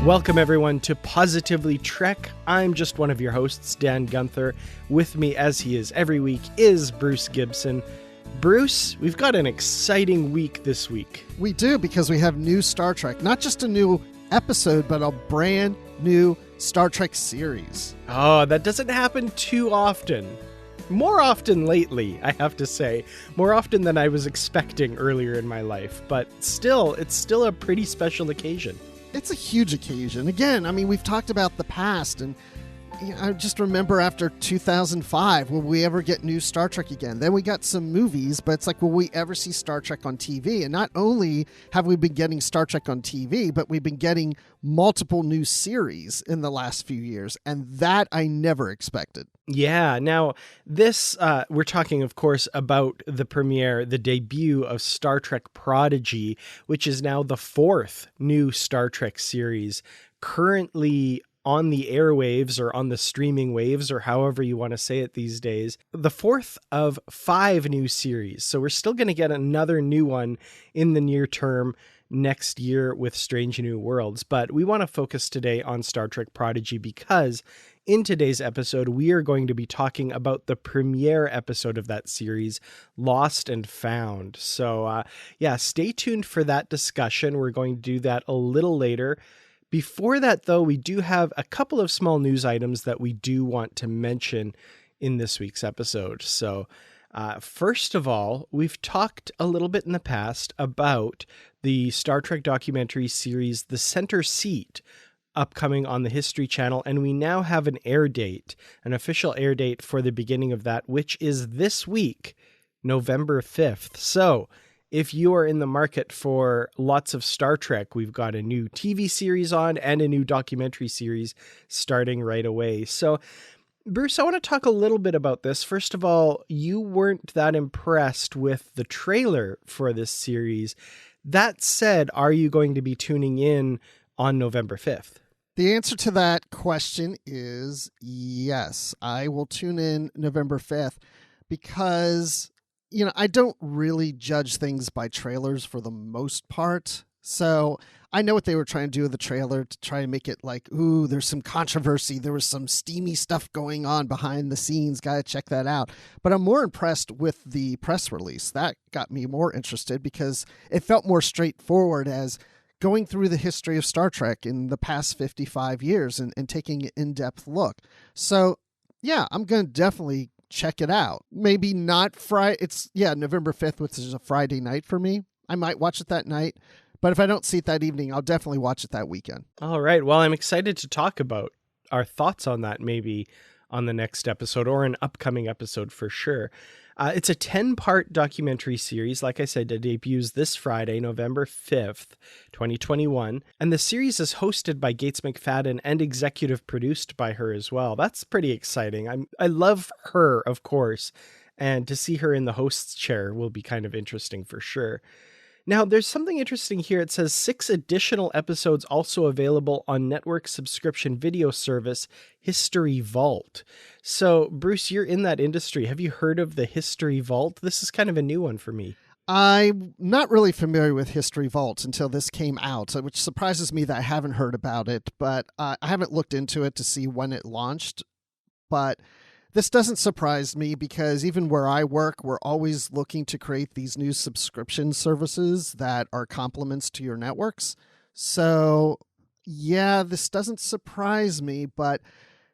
Welcome, everyone, to Positively Trek. I'm just one of your hosts, Dan Gunther. With me, as he is every week, is Bruce Gibson. Bruce, we've got an exciting week this week. We do, because we have new Star Trek. Not just a new episode, but a brand new Star Trek series. Oh, that doesn't happen too often. More often lately, I have to say. More often than I was expecting earlier in my life. But still, it's still a pretty special occasion. It's a huge occasion. Again, I mean, we've talked about the past, and I just remember after 2005, will we ever get new Star Trek again? Then we got some movies, but it's like, will we ever see Star Trek on TV? And not only have we been getting Star Trek on TV, but we've been getting multiple new series in the last few years, and that I never expected. Yeah. Now, this, we're talking, of course, about the premiere, the debut of Star Trek Prodigy, which is now the fourth new Star Trek series currently on the airwaves or on the streaming waves, or however you want to say it these days. The fourth of 5 new series. So we're still going to get another new one in the near term next year with Strange New Worlds. But we want to focus today on Star Trek Prodigy because in today's episode, we are going to be talking about the premiere episode of that series, Lost and Found. So stay tuned for that discussion. We're going to do that a little later. Before that, though, we do have a couple of small news items that we do want to mention in this week's episode. So first of all, we've talked a little bit in the past about the Star Trek documentary series, The Center Seat, upcoming on the History Channel, and we now have an air date, an official air date for the beginning of that, which is this week, November 5th. So if you are in the market for lots of Star Trek, we've got a new TV series on and a new documentary series starting right away. So, Bruce, I want to talk a little bit about this. First of all, you weren't that impressed with the trailer for this series. That said, are you going to be tuning in on November 5th? The answer to that question is yes. I will tune in November 5th because, you know, I don't really judge things by trailers for the most part. So I know what they were trying to do with the trailer to try and make it like, ooh, there's some controversy. There was some steamy stuff going on behind the scenes. Got to check that out. But I'm more impressed with the press release. That got me more interested because it felt more straightforward as going through the history of Star Trek in the past 55 years and taking an in-depth look. So, yeah, I'm going to definitely check it out. Maybe not Friday. It's, November 5th, which is a Friday night for me. I might watch it that night. But if I don't see it that evening, I'll definitely watch it that weekend. All right. Well, I'm excited to talk about our thoughts on that maybe on the next episode or an upcoming episode for sure. It's a 10-part documentary series. Like I said, it debuts this Friday, November 5th, 2021. And the series is hosted by Gates McFadden and executive produced by her as well. That's pretty exciting. I love her, of course. And to see her in the host's chair will be kind of interesting for sure. Now, there's something interesting here. It says 6 additional episodes also available on network subscription video service History Vault. So, Bruce, you're in that industry. Have you heard of the History Vault? This is kind of a new one for me. I'm not really familiar with History Vault until this came out, which surprises me that I haven't heard about it, but I haven't looked into it to see when it launched. But this doesn't surprise me because even where I work, we're always looking to create these new subscription services that are complements to your networks. So, yeah, this doesn't surprise me, but,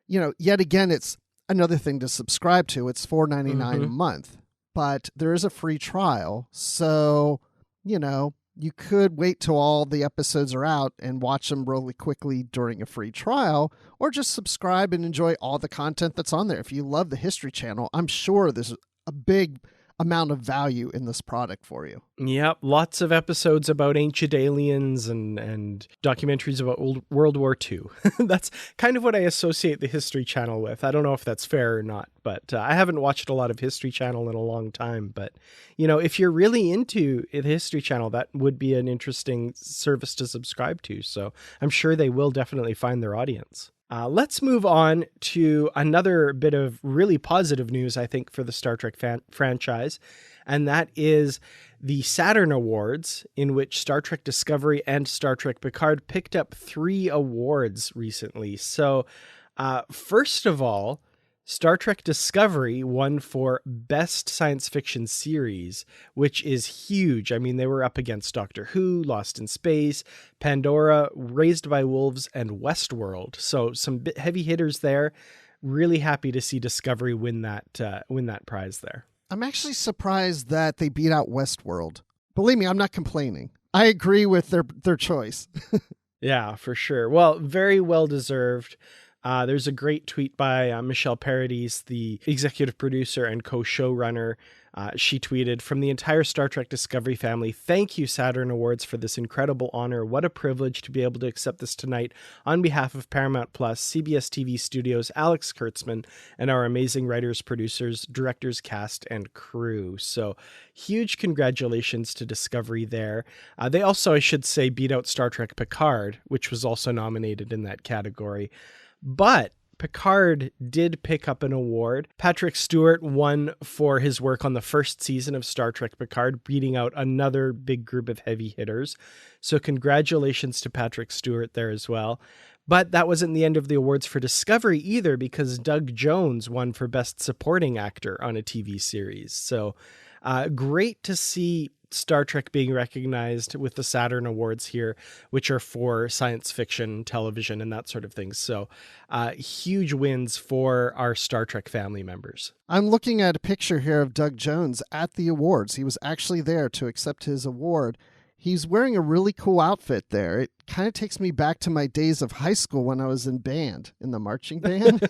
you know, yet again, it's another thing to subscribe to. It's $4.99 a month, but there is a free trial. So, you know, you could wait till all the episodes are out and watch them really quickly during a free trial, or just subscribe and enjoy all the content that's on there. If you love the History Channel, I'm sure there's a big amount of value in this product for you. Yep, lots of episodes about ancient aliens and documentaries about World War II. That's kind of what I associate the History Channel with. I don't know if that's fair or not, but I haven't watched a lot of History Channel in a long time. But, you know, if you're really into the History Channel, that would be an interesting service to subscribe to. So I'm sure they will definitely find their audience. Let's move on to another bit of really positive news, I think, for the Star Trek franchise, and that is the Saturn Awards, in which Star Trek Discovery and Star Trek Picard picked up 3 awards recently. So, first of all, Star Trek Discovery won for Best Science Fiction Series, which is huge. I mean, they were up against Doctor Who, Lost in Space, Pandora, Raised by Wolves, and Westworld. So some heavy hitters there. Really happy to see Discovery win that prize there. I'm actually surprised that they beat out Westworld. Believe me, I'm not complaining. I agree with their choice. Yeah, for sure. Well, very well deserved. There's a great tweet by Michelle Paradis, the executive producer and co-showrunner. She tweeted, "From the entire Star Trek Discovery family, thank you, Saturn Awards, for this incredible honor. What a privilege to be able to accept this tonight on behalf of Paramount Plus, CBS TV Studios, Alex Kurtzman, and our amazing writers, producers, directors, cast, and crew." So huge congratulations to Discovery there. They also, I should say, beat out Star Trek Picard, which was also nominated in that category. But Picard did pick up an award. Patrick Stewart won for his work on the first season of Star Trek Picard, beating out another big group of heavy hitters. So congratulations to Patrick Stewart there as well. But that wasn't the end of the awards for Discovery either, because Doug Jones won for Best Supporting Actor on a TV series. So great to see Star Trek being recognized with the Saturn Awards here, which are for science fiction, television, and that sort of thing. So huge wins for our Star Trek family members. I'm looking at a picture here of Doug Jones at the awards. He was actually there to accept his award. He's wearing a really cool outfit there. It kind of takes me back to my days of high school when I was in the marching band.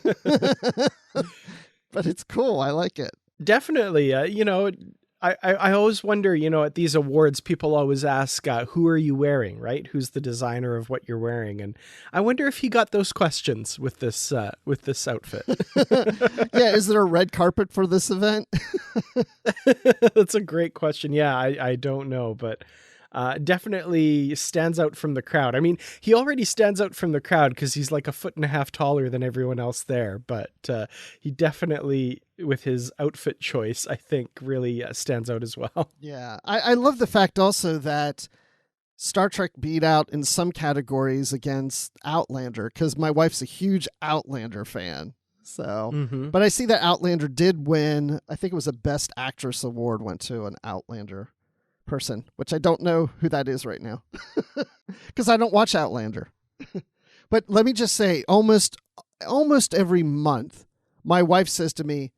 But it's cool. I like it. Definitely. I always wonder, at these awards, people always ask, who are you wearing, right? Who's the designer of what you're wearing? And I wonder if he got those questions with this outfit. Yeah, is there a red carpet for this event? That's a great question. Yeah, I don't know, but definitely stands out from the crowd. I mean, he already stands out from the crowd because he's like 1.5 feet taller than everyone else there, but he definitely, with his outfit choice, I think really stands out as well. Yeah, I love the fact also that Star Trek beat out in some categories against Outlander, because my wife's a huge Outlander fan. So, But I see that Outlander did win. I think it was a Best Actress award went to an Outlander person, which I don't know who that is right now because I don't watch Outlander. But let me just say, almost every month, my wife says to me,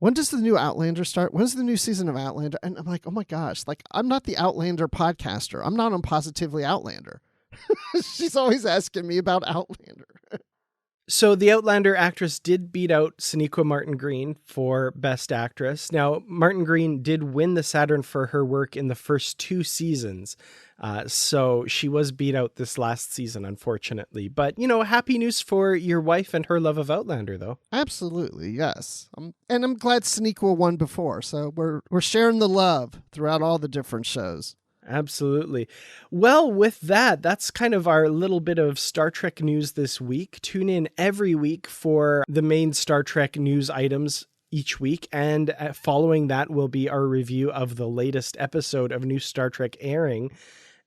"When does the new Outlander start? When's the new season of Outlander?" And I'm like, oh my gosh, like, I'm not the Outlander podcaster. I'm not on Positively Outlander. She's always asking me about Outlander. So the Outlander actress did beat out Sonequa Martin Green for Best Actress. Now, Martin Green did win the Saturn for her work in the first 2 seasons. So she was beat out this last season, unfortunately. But, happy news for your wife and her love of Outlander, though. Absolutely, yes. And I'm glad Sonequa won before. So we're sharing the love throughout all the different shows. Absolutely. Well, with that, that's kind of our little bit of Star Trek news this week. Tune in every week for the main Star Trek news items each week. And following that will be our review of the latest episode of new Star Trek airing.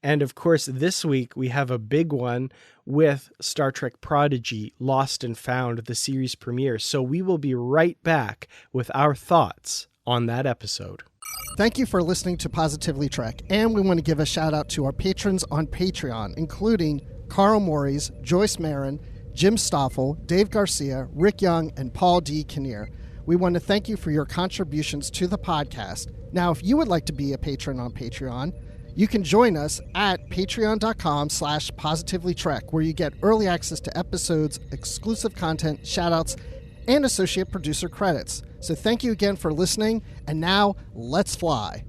And of course, this week we have a big one with Star Trek Prodigy, Lost and Found, the series premiere. So we will be right back with our thoughts on that episode. Thank you for listening to Positively Trek, and we want to give a shout out to our patrons on Patreon, including Carl Morris, Joyce Marin, Jim Stoffel, Dave Garcia, Rick Young, and Paul D. Kinnear. We want to thank you for your contributions to the podcast. Now, if you would like to be a patron on Patreon, you can join us at patreon.com/positivelytrek, where you get early access to episodes, exclusive content, shoutouts, and associate producer credits. So thank you again for listening, and now let's fly.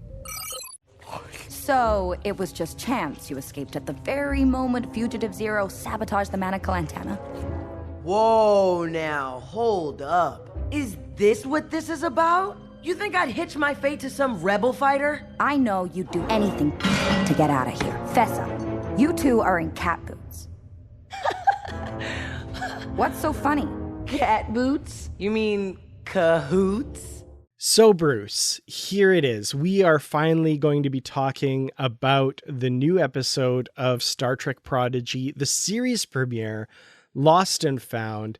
So it was just chance you escaped at the very moment Fugitive Zero sabotaged the manacle antenna? Whoa, now, hold up. Is this what this is about? You think I'd hitch my fate to some rebel fighter? I know you'd do anything to get out of here. Fess up. You two are in cat boots. What's so funny? Cat boots? You mean cahoots? So, Bruce, here it is. We are finally going to be talking about the new episode of Star Trek Prodigy, the series premiere, Lost and Found.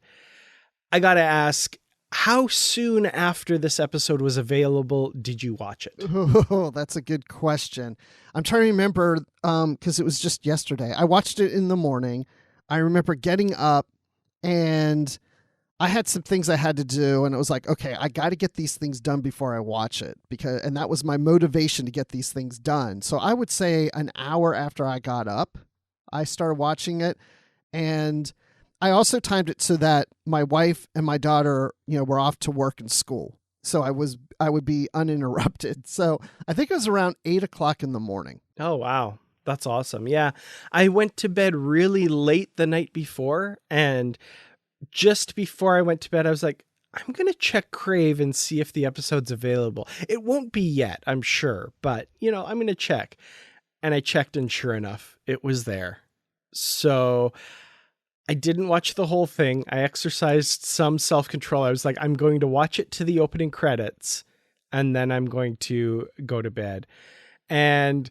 I gotta ask, how soon after this episode was available did you watch it? Oh, that's a good question. I'm trying to remember, because it was just yesterday. I watched it in the morning. I remember getting up and I had some things I had to do, and it was like, okay, I got to get these things done before I watch it, and that was my motivation to get these things done. So I would say an hour after I got up, I started watching it, and I also timed it so that my wife and my daughter, were off to work and school, so I would be uninterrupted. So I think it was around 8:00 in the morning. Oh, wow. That's awesome. Yeah. I went to bed really late the night before, and just before I went to bed, I was like, I'm going to check Crave and see if the episode's available. It won't be yet, I'm sure, but I'm going to check. And I checked, and sure enough, it was there. So I didn't watch the whole thing. I exercised some self-control. I was like, I'm going to watch it to the opening credits, and then I'm going to go to bed. And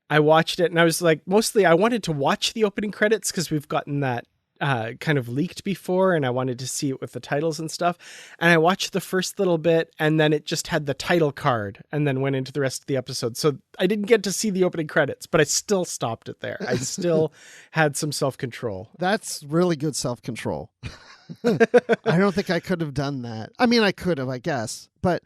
I watched it, and I was like, mostly I wanted to watch the opening credits because we've gotten that kind of leaked before, and I wanted to see it with the titles and stuff. And I watched the first little bit, and then it just had the title card and then went into the rest of the episode. So I didn't get to see the opening credits, but I still stopped it there. I still had some self-control. That's really good self-control. I don't think I could have done that. I mean, I could have, I guess, but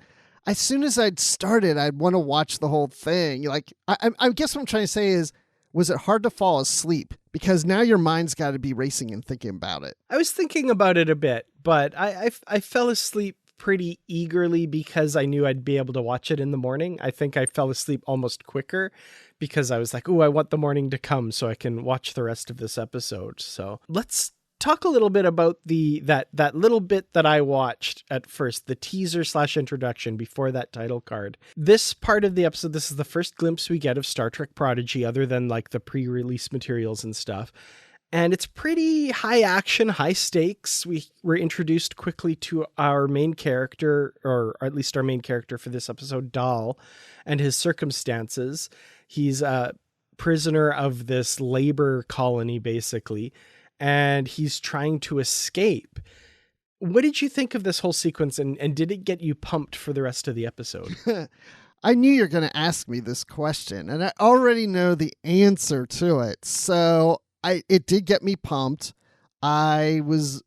as soon as I'd started, I'd want to watch the whole thing. Like, I guess what I'm trying to say is, was it hard to fall asleep? Because now your mind's got to be racing and thinking about it. I was thinking about it a bit, but I fell asleep pretty eagerly because I knew I'd be able to watch it in the morning. I think I fell asleep almost quicker because I was like, I want the morning to come so I can watch the rest of this episode. So let's talk a little bit about that little bit that I watched at first, the teaser / introduction before that title card. This part of the episode, this is the first glimpse we get of Star Trek Prodigy, other than like the pre-release materials and stuff. And it's pretty high action, high stakes. We were introduced quickly to our main character, or at least our main character for this episode, Dal, and his circumstances. He's a prisoner of this labor colony, basically, and he's trying to escape. What did you think of this whole sequence, and did it get you pumped for the rest of the episode? I knew you were going to ask me this question, and I already know the answer to it. So it did get me pumped. I was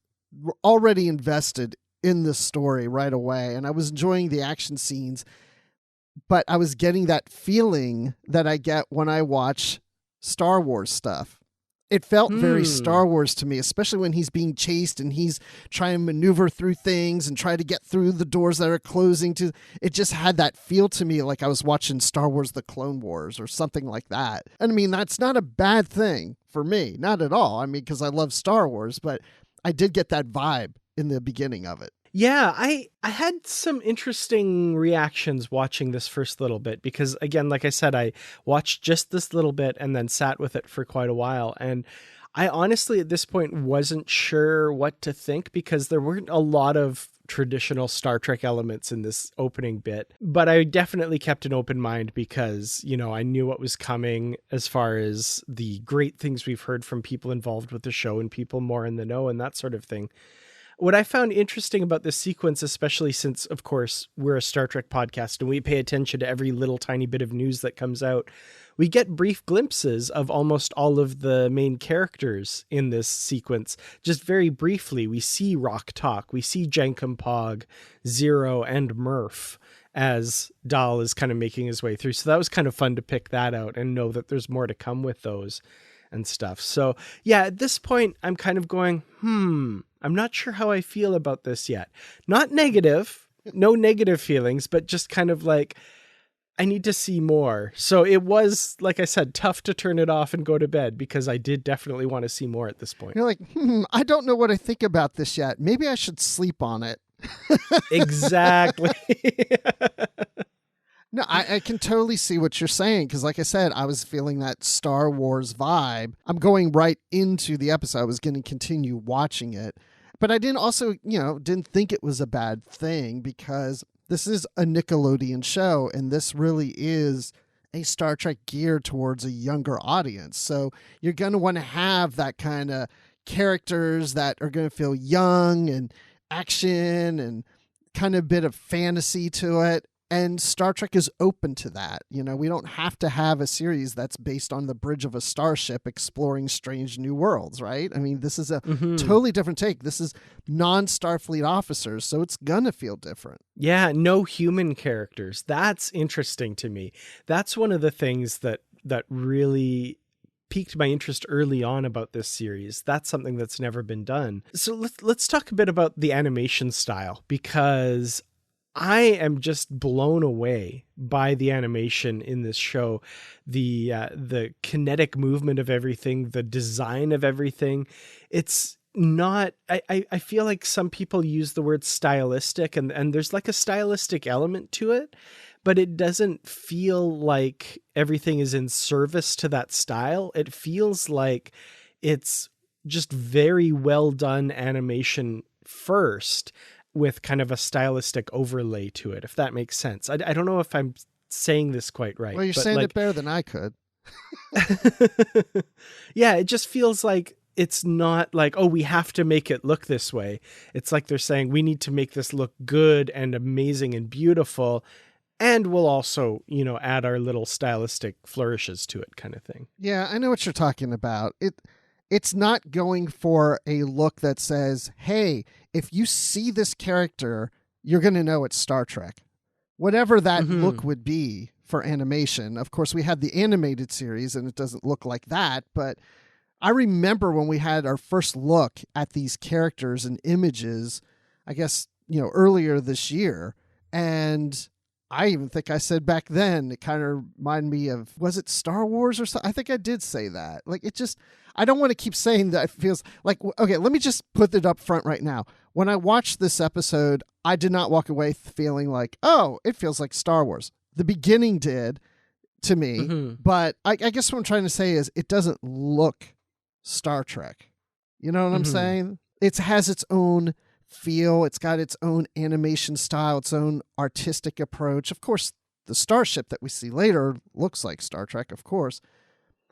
already invested in the story right away, and I was enjoying the action scenes, but I was getting that feeling that I get when I watch Star Wars stuff. It felt very Star Wars to me, especially when he's being chased and he's trying to maneuver through things and try to get through the doors that are closing. It just had that feel to me like I was watching Star Wars: The Clone Wars or something like that. And I mean, that's not a bad thing for me, not at all. I mean, because I love Star Wars, but I did get that vibe in the beginning of it. Yeah, I had some interesting reactions watching this first little bit because, again, like I said, I watched just this little bit and then sat with it for quite a while. And I honestly, at this point, wasn't sure what to think because there weren't a lot of traditional Star Trek elements in this opening bit. But I definitely kept an open mind because, I knew what was coming as far as the great things we've heard from people involved with the show and people more in the know and that sort of thing. What I found interesting about this sequence, especially since, of course, we're a Star Trek podcast and we pay attention to every little tiny bit of news that comes out, we get brief glimpses of almost all of the main characters in this sequence. Just very briefly, we see Rock Talk, we see Jankum Pog, Zero, and Murph as Dal is kind of making his way through. So that was kind of fun to pick that out and know that there's more to come with those and stuff. So yeah, at this point, I'm kind of going, I'm not sure how I feel about this yet. Not negative, no negative feelings, but just kind of like, I need to see more. So it was, like I said, tough to turn it off and go to bed because I did definitely want to see more at this point. You're like, I don't know what I think about this yet. Maybe I should sleep on it. Exactly. No, I can totally see what you're saying because, like I said, I was feeling that Star Wars vibe. I'm going right into the episode. I was going to continue watching it. But I didn't also, didn't think it was a bad thing because this is a Nickelodeon show, and this really is a Star Trek geared towards a younger audience. So you're going to want to have that kind of characters that are going to feel young and action and kind of bit of fantasy to it. And Star Trek is open to that. You know, we don't have to have a series that's based on the bridge of a starship exploring strange new worlds, right? I mean, this is a totally different take. This is non-Starfleet officers, so it's gonna feel different. Yeah, no human characters. That's interesting to me. That's one of the things that really piqued my interest early on about this series. That's something that's never been done. So let's talk a bit about the animation style, because I am just blown away by the animation in this show, the kinetic movement of everything, the design of everything. It's not, I feel like some people use the word stylistic, and there's like a stylistic element to it, but it doesn't feel like everything is in service to that style. It feels like it's just very well done animation first, with kind of a stylistic overlay to it, if that makes sense. I don't know if I'm saying this quite right. Well, you're saying it better than I could. Yeah, it just feels like it's not like, oh, we have to make it look this way. It's like they're saying we need to make this look good and amazing and beautiful, and we'll also, you know, add our little stylistic flourishes to it, kind of thing. Yeah, I know what you're talking about. It's not going for a look that says, hey, if you see this character, you're going to know it's Star Trek. Whatever that look would be for animation. Of course, we had the animated series, and it doesn't look like that. But I remember when we had our first look at these characters and images, I guess, you know, earlier this year. And I even think I said back then, it kind of reminded me of, was it Star Wars or something? I think I did say that. Like, it just, I don't want to keep saying that. It feels like, okay, let me just put it up front right now. When I watched this episode, I did not walk away feeling like, oh, it feels like Star Wars. The beginning did to me, but I guess what I'm trying to say is it doesn't look Star Trek. You know what I'm saying? It has its own feel. It's got its own animation style, its own artistic approach. Of course, the starship that we see later looks like Star Trek, of course.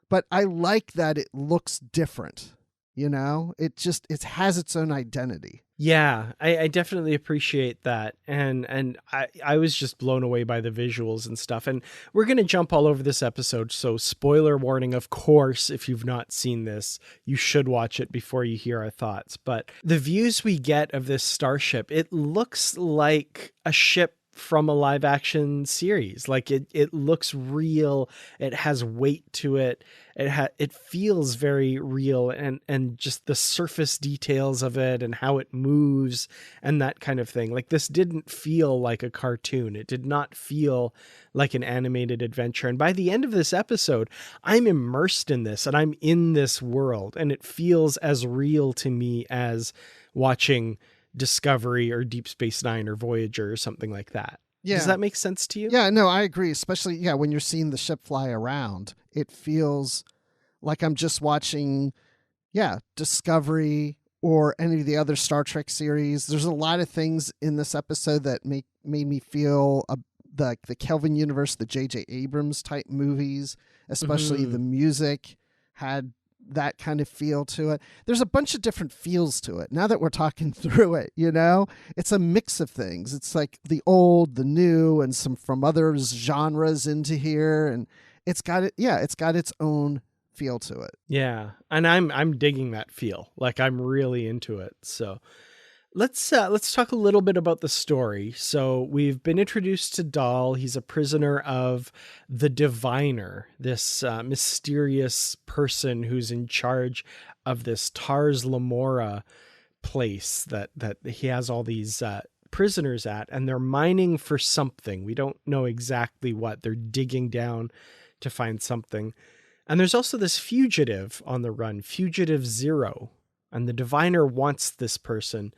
But I like that it looks different, you know? It has its own identity. Yeah, I definitely appreciate that. And I was just blown away by the visuals and stuff. And we're going to jump all over this episode. So spoiler warning, of course, if you've not seen this, you should watch it before you hear our thoughts. But the views we get of this starship, it looks like a ship from a live action series. Like it looks real. It has weight to it. It feels very real, and just the surface details of it and how it moves and that kind of thing. Like, this didn't feel like a cartoon. It did not feel like an animated adventure. And by the end of this episode, I'm immersed in this and I'm in this world, and it feels as real to me as watching Discovery or Deep Space Nine or Voyager or something like that. Yeah. Does that make sense to you? Yeah, no, I agree. Especially, when you're seeing the ship fly around, it feels like I'm just watching, Discovery or any of the other Star Trek series. There's a lot of things in this episode that made me feel the Kelvin universe, the J.J. Abrams type movies, especially the music had that kind of feel to it. There's a bunch of different feels to it. Now that we're talking through it, it's a mix of things. It's like the old, the new, and some from other genres into here, and it's got its own feel to it. Yeah, and I'm digging that feel. Like, I'm really into it. So let's talk a little bit about the story. So we've been introduced to Dahl. He's a prisoner of the Diviner, this mysterious person who's in charge of this Tars Lamora place that he has all these prisoners at, and they're mining for something. We don't know exactly what. They're digging down to find something. And there's also this fugitive on the run, Fugitive Zero, and the Diviner wants this person.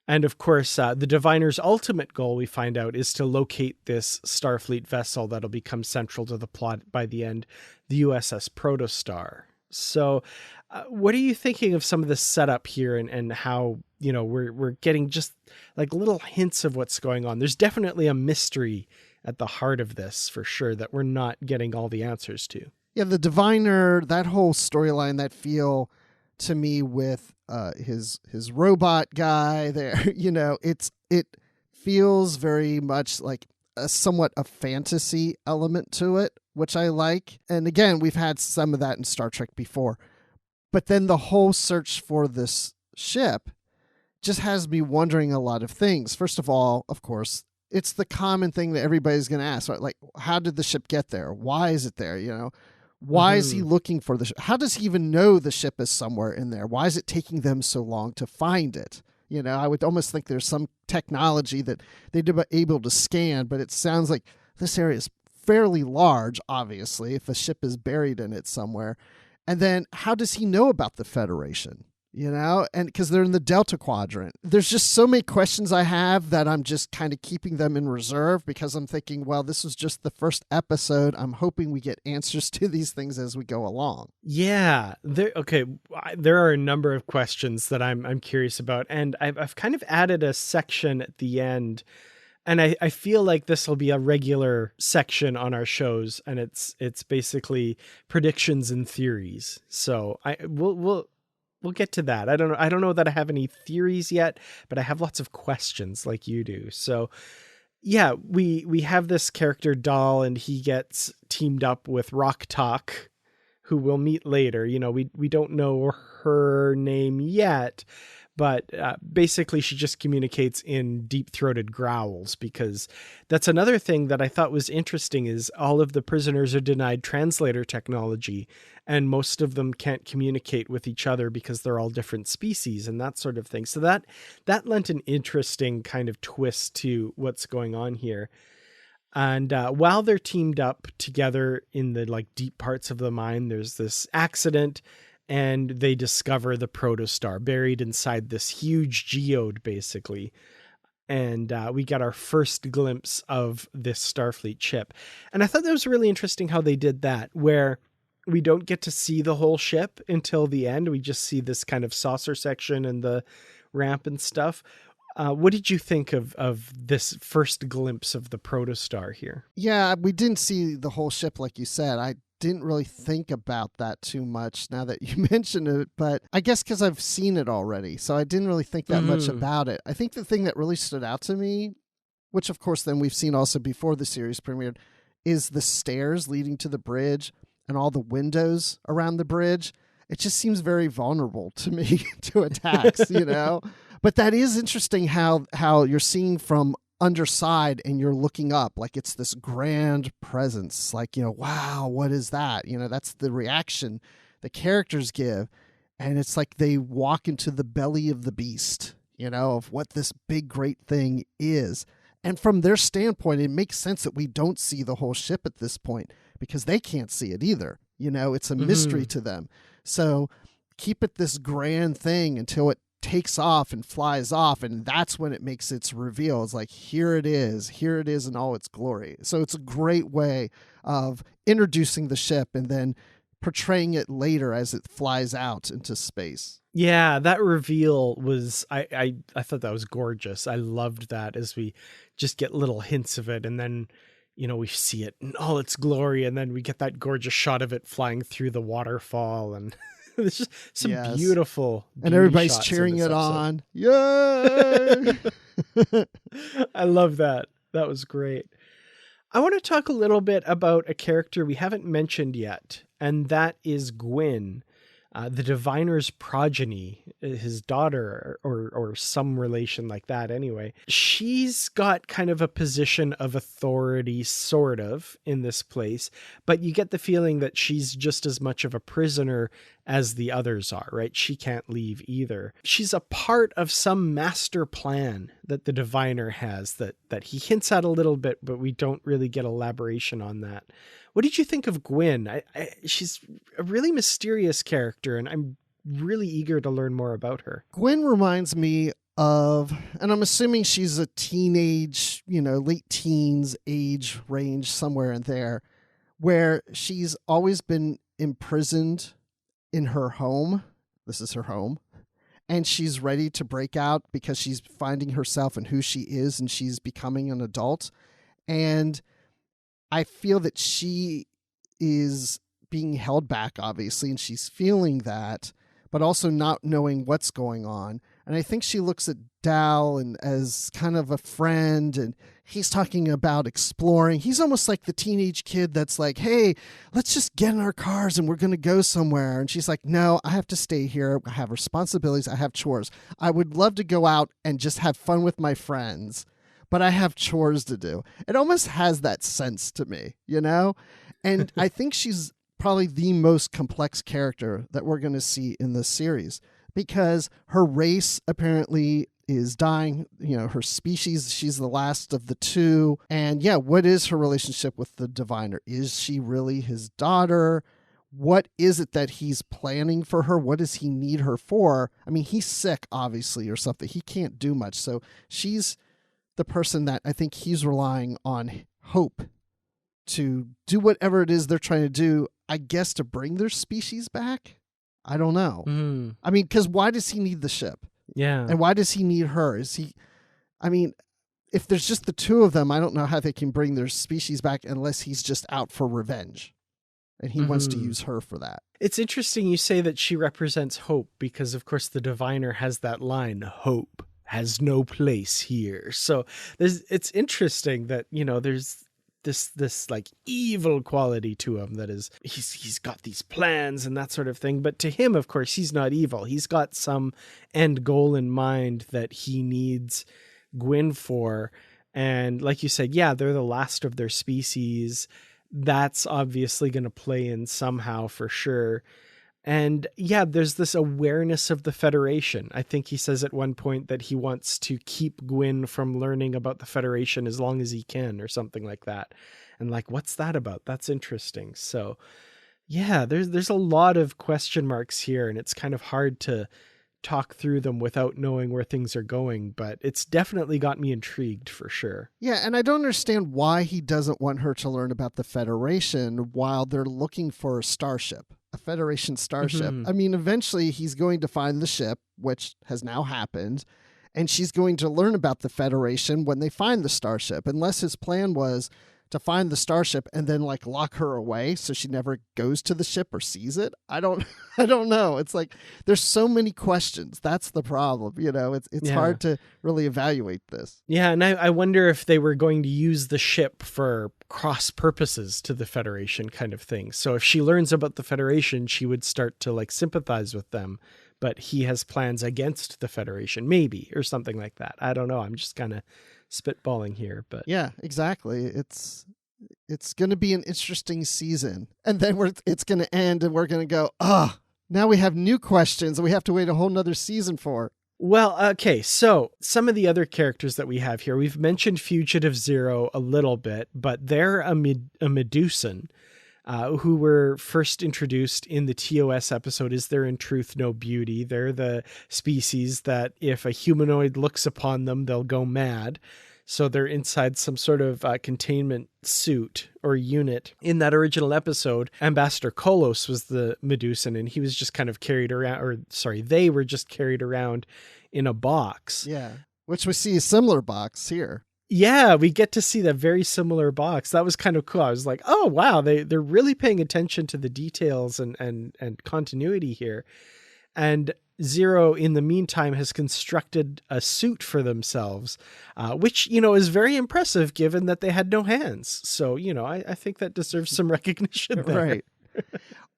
And of course, the Diviner's ultimate goal, we find out, is to locate this Starfleet vessel that'll become central to the plot by the end, the USS Protostar. So what are you thinking of some of the setup here and how, we're getting just like little hints of what's going on? There's definitely a mystery at the heart of this for sure that we're not getting all the answers to. Yeah, the Diviner, that whole storyline, that feel to me with his robot guy there, it feels very much like somewhat a fantasy element to it, which I like. And again, we've had some of that in Star Trek before. But then the whole search for this ship just has me wondering a lot of things. First of all, of course, it's the common thing that everybody's going to ask, right? Like, how did the ship get there? Why is it there? Why is he looking for the ship? How does he even know the ship is somewhere in there? Why is it taking them so long to find it? I would almost think there's some technology that they'd be able to scan, but it sounds like this area is fairly large, obviously, if a ship is buried in it somewhere. And then how does he know about the Federation? And because they're in the Delta Quadrant. There's just so many questions I have that I'm just kind of keeping them in reserve because I'm thinking, well, this was just the first episode. I'm hoping we get answers to these things as we go along. Yeah. There are a number of questions that I'm curious about. And I've kind of added a section at the end. And I feel like this will be a regular section on our shows. And it's basically predictions and theories. So we'll get to that. I don't know that I have any theories yet, but I have lots of questions like you do. So yeah, we have this character Dahl, and he gets teamed up with Rock Talk, who we'll meet later. We don't know her name yet, but basically she just communicates in deep-throated growls, because that's another thing that I thought was interesting is all of the prisoners are denied translator technology, and most of them can't communicate with each other because they're all different species and that sort of thing. So that lent an interesting kind of twist to what's going on here. And while they're teamed up together in the deep parts of the mine, there's this accident, and they discover the protostar buried inside this huge geode, basically. And we got our first glimpse of this Starfleet ship. And I thought that was really interesting how they did that, where we don't get to see the whole ship until the end. We just see this kind of saucer section and the ramp and stuff. What did you think of this first glimpse of the protostar here? Yeah, we didn't see the whole ship, like you said. I didn't really think about that too much now that you mentioned it, but I guess because I've seen it already, so I didn't really think that much about it. I think the thing that really stood out to me, which of course then we've seen also before the series premiered, is the stairs leading to the bridge and all the windows around the bridge. It just seems very vulnerable to me to attacks, But that is interesting how you're seeing from underside and you're looking up like it's this grand presence, like, wow, what is that? That's the reaction the characters give. And it's like they walk into the belly of the beast, of what this big, great thing is. And from their standpoint, it makes sense that we don't see the whole ship at this point because they can't see it either. It's a mystery to them. So keep it this grand thing until it takes off and flies off, and that's when it makes its reveal. It's like, here it is in all its glory. So it's a great way of introducing the ship and then portraying it later as it flies out into space. Yeah, that reveal was, I thought that was gorgeous. I loved that, as we just get little hints of it, and then we see it in all its glory, and then we get that gorgeous shot of it flying through the waterfall, and it's just some beautiful and everybody's cheering it on. Yay! I love that. That was great. I want to talk a little bit about a character we haven't mentioned yet, and that is Gwyn, the Diviner's progeny, his daughter, or some relation like that anyway. She's got kind of a position of authority, sort of, in this place, but you get the feeling that she's just as much of a prisoner as the others are, right? She can't leave either. She's a part of some master plan that the Diviner has that he hints at a little bit, but we don't really get elaboration on that. What did you think of Gwyn? She's a really mysterious character, and I'm really eager to learn more about her. Gwyn reminds me of, and I'm assuming she's a teenage, late teens age range, somewhere in there, where she's always been imprisoned in her home. This is her home. And she's ready to break out because she's finding herself and who she is, and she's becoming an adult. And I feel that she is being held back, obviously, and she's feeling that, but also not knowing what's going on. And I think she looks at Dal and as kind of a friend, and he's talking about exploring. He's almost like the teenage kid that's like, hey, let's just get in our cars and we're going to go somewhere. And she's like, no, I have to stay here. I have responsibilities. I have chores. I would love to go out and just have fun with my friends, but I have chores to do. It almost has that sense to me, you know? And I think she's probably the most complex character that we're going to see in this series, because her race apparently is dying, you know, her species, she's the last of the two. And yeah, what is her relationship with the diviner? Is she really his daughter? What is it that he's planning for her? What does he need her for? I mean, he's sick, obviously, or something. He can't do much. So she's the person that I think he's relying on Hope to do whatever it is they're trying to do, I guess, to bring their species back. I don't know. I mean, because why does he need the ship? Yeah. And why does he need her? I mean, if there's just the two of them, I don't know how they can bring their species back unless he's just out for revenge. And he wants to use her for that. It's interesting you say that she represents hope, because of course the diviner has that line, hope has no place here. So it's interesting that, you know, there's this like evil quality to him that is, he's got these plans and that sort of thing. But to him, of course, he's not evil. He's got some end goal in mind that he needs Gwyn for. And like you said, yeah, they're the last of their species. That's obviously going to play in somehow for sure. And yeah, there's this awareness of the Federation. I think he says at one point that he wants to keep Gwyn from learning about the Federation as long as he can, or something like that. And like, what's that about? That's interesting. So yeah, there's a lot of question marks here, and it's kind of hard to talk through them without knowing where things are going, but it's definitely got me intrigued for sure. Yeah, and I don't understand why he doesn't want her to learn about the Federation while they're looking for a starship. A Federation starship. I mean, eventually he's going to find the ship, which has now happened, and she's going to learn about the Federation when they find the starship, unless his plan was to find the starship and then like lock her away so she never goes to the ship or sees it. I don't know. It's like there's so many questions. That's the problem. You know, it's hard to really evaluate this. Yeah, and I wonder if they were going to use the ship for cross purposes to the Federation kind of thing. So if she learns about the Federation, she would start to like sympathize with them, but he has plans against the Federation, maybe, or something like that. I don't know. I'm just kind of spitballing here, but yeah, exactly. It's going to be an interesting season, and then it's going to end, and we're going to go, now we have new questions, and we have to wait a whole nother season for. Well, okay, so some of the other characters that we have here, we've mentioned Fugitive Zero a little bit, but they're a Medusan, who were first introduced in the TOS episode, Is There in Truth No Beauty? They're the species that if a humanoid looks upon them, they'll go mad. So they're inside some sort of containment suit or unit. In that original episode, Ambassador Kolos was the Medusan, and he was just kind of carried around, they were just carried around in a box. Yeah, which we see a similar box here. Yeah, we get to see that very similar box. That was kind of cool. I was like, oh, wow, they're really paying attention to the details and continuity here. And Zero, in the meantime, has constructed a suit for themselves, which, you know, is very impressive given that they had no hands. So, you know, I think that deserves some recognition there. Right.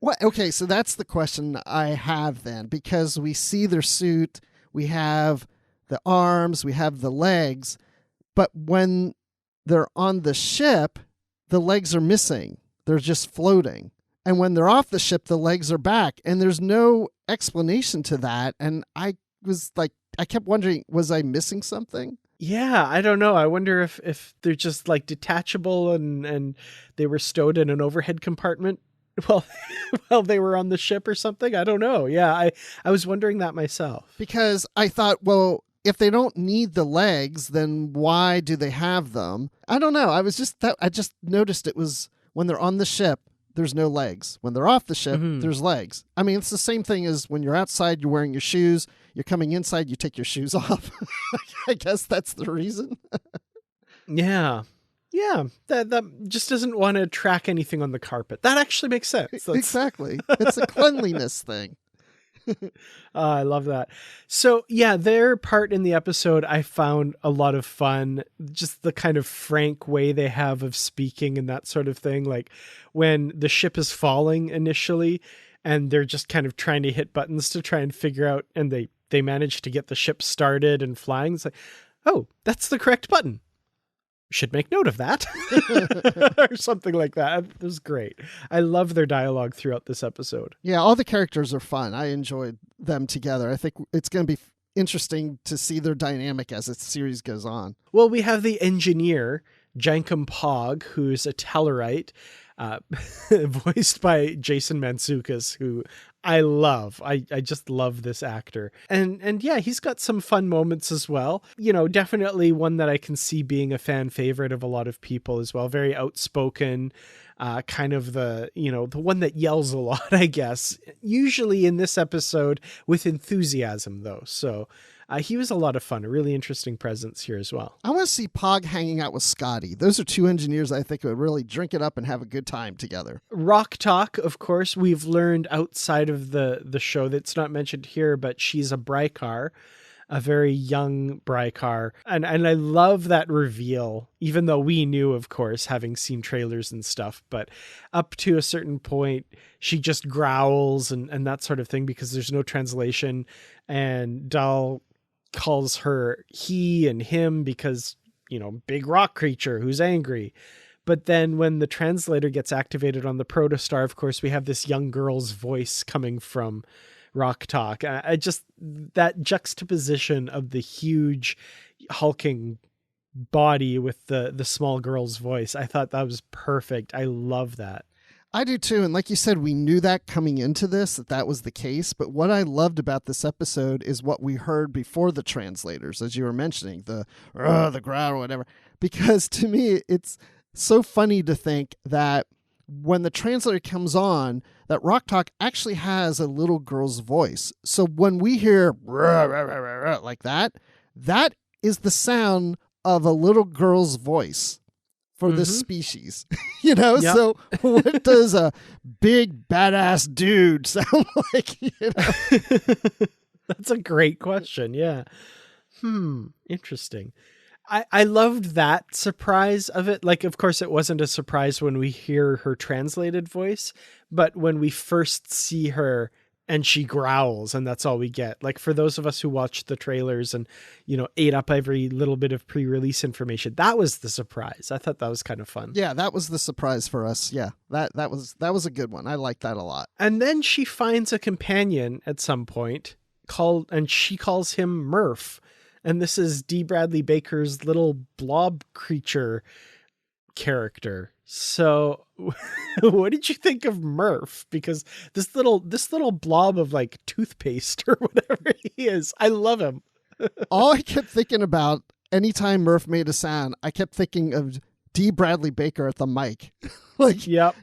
Well, okay, so that's the question I have then, because we see their suit, we have the arms, we have the legs, but when they're on the ship, the legs are missing. They're just floating. And when they're off the ship, the legs are back, and there's no explanation to that. And I was like, I kept wondering, was I missing something? Yeah, I don't know. I wonder if they're just like detachable and they were stowed in an overhead compartment while they were on the ship or something. I don't know. Yeah, I was wondering that myself. Because I thought, well, if they don't need the legs, then why do they have them? I don't know. I just noticed it was when they're on the ship, there's no legs. When they're off the ship, there's legs. I mean, it's the same thing as when you're outside, you're wearing your shoes. You're coming inside, you take your shoes off. I guess that's the reason. Yeah. Yeah, that just doesn't want to track anything on the carpet. That actually makes sense. Exactly. It's a cleanliness thing. I love that. So yeah, their part in the episode I found a lot of fun. Just the kind of frank way they have of speaking and that sort of thing. Like when the ship is falling initially and they're just kind of trying to hit buttons to try and figure out, and they manage to get the ship started and flying. It's like, oh, that's the correct button. Should make note of that. Or something like that. It was great. I love their dialogue throughout this episode. Yeah, all the characters are fun. I enjoyed them together. I think it's going to be interesting to see their dynamic as the series goes on. Well, we have the engineer, Jankum Pog, who's a Tellarite, voiced by Jason Mantzoukas, who I love. I just love this actor. And yeah, he's got some fun moments as well. You know, definitely one that I can see being a fan favorite of a lot of people as well. Very outspoken, kind of the one that yells a lot, I guess. Usually in this episode with enthusiasm, though. So he was a lot of fun, a really interesting presence here as well. I want to see Pog hanging out with Scotty. Those are two engineers I think would really drink it up and have a good time together. Rock Talk, of course, we've learned outside of the show that's not mentioned here, but she's a Brykar, a very young Brykar. And I love that reveal, even though we knew, of course, having seen trailers and stuff, but up to a certain point, she just growls and that sort of thing because there's no translation. And Dal calls her he and him because, big rock creature who's angry. But then when the translator gets activated on the protostar, of course, we have this young girl's voice coming from Rock Talk. I just, that juxtaposition of the huge hulking body with the small girl's voice, I thought that was perfect. I love that. I do too. And like you said, we knew that coming into this, that was the case. But what I loved about this episode is what we heard before the translators, as you were mentioning, the growl or whatever. Because to me, it's so funny to think that when the translator comes on, that Rock Talk actually has a little girl's voice. So when we hear like that, that is the sound of a little girl's voice for this species. Yep. So what does a big badass dude sound like? That's a great question. Yeah. Interesting. I loved that surprise of it. Like, of course, it wasn't a surprise when we hear her translated voice, but when we first see her and she growls and that's all we get. Like, for those of us who watched the trailers and, ate up every little bit of pre-release information, that was the surprise. I thought that was kind of fun. Yeah, that was the surprise for us. Yeah, that was a good one. I liked that a lot. And then she finds a companion at some point and she calls him Murph. And this is D. Bradley Baker's little blob creature character. So what did you think of Murph? Because this little blob of like toothpaste or whatever he is, I love him. All I kept thinking about anytime Murph made a sound, I kept thinking of D. Bradley Baker at the mic.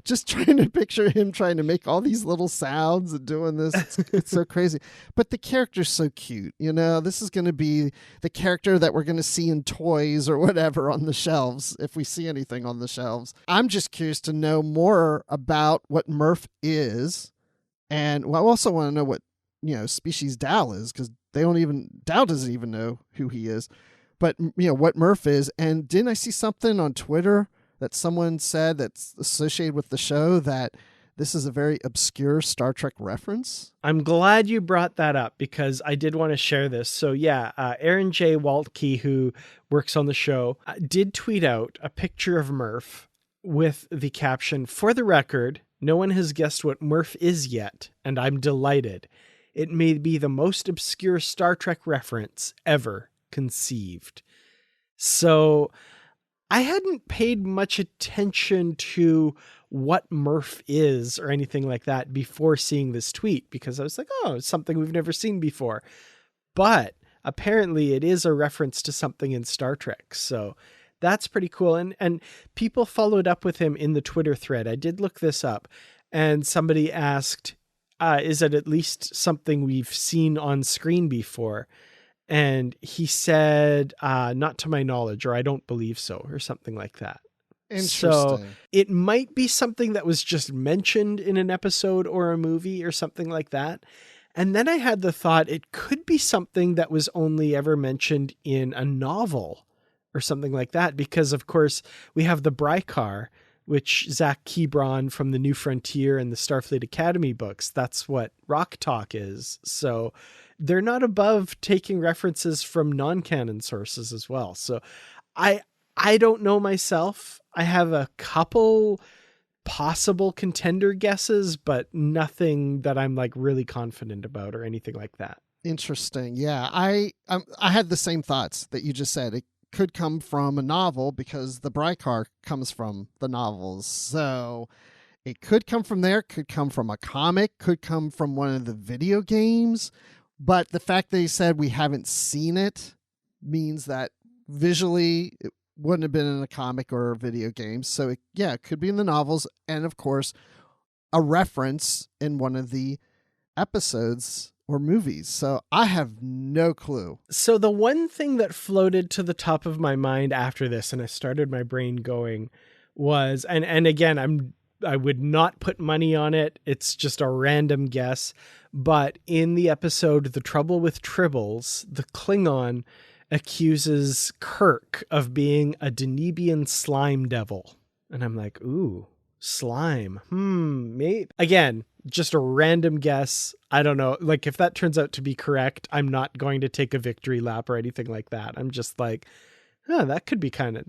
Just trying to picture him trying to make all these little sounds and doing this. It's so crazy. But the character's so cute. This is going to be the character that we're going to see in toys or whatever on the shelves, if we see anything on the shelves. I'm just curious to know more about what Murph is. And I also want to know what, species Dal is, because Dal doesn't even know who he is. But, what Murph is. And didn't I see something on Twitter that someone said that's associated with the show that this is a very obscure Star Trek reference? I'm glad you brought that up because I did want to share this. So yeah, Aaron J. Waltke, who works on the show, did tweet out a picture of Murph with the caption, "For the record, no one has guessed what Murph is yet, and I'm delighted. It may be the most obscure Star Trek reference ever conceived." So I hadn't paid much attention to what Murph is or anything like that before seeing this tweet because I was like, oh, it's something we've never seen before. But apparently it is a reference to something in Star Trek. So That's pretty cool. And people followed up with him in the Twitter thread. I did look this up, and somebody asked, is it at least something we've seen on screen before? And he said, not to my knowledge, or I don't believe so, or something like that. Interesting. So it might be something that was just mentioned in an episode or a movie or something like that. And then I had the thought it could be something that was only ever mentioned in a novel or something like that. Because, of course, we have the Brykar, which Zach Kebron from the New Frontier and the Starfleet Academy books, that's what Rock Talk is. So they're not above taking references from non-canon sources as well. So I don't know myself. I have a couple possible contender guesses, but nothing that I'm like really confident about or anything like that. Interesting. Yeah. I had the same thoughts that you just said. It could come from a novel because the Brykar comes from the novels. So it could come from there, could come from a comic, could come from one of the video games. But the fact that he said we haven't seen it means that visually it wouldn't have been in a comic or a video game. So it could be in the novels. And of course, a reference in one of the episodes or movies. So I have no clue. So the one thing that floated to the top of my mind after this, and I started my brain going, was, and again, I would not put money on it. It's just a random guess. But in the episode The Trouble with Tribbles, the Klingon accuses Kirk of being a Denebian slime devil. And I'm like, ooh, slime. Maybe. Again, just a random guess. I don't know. Like, if that turns out to be correct, I'm not going to take a victory lap or anything like that. I'm just like, that could be kind of,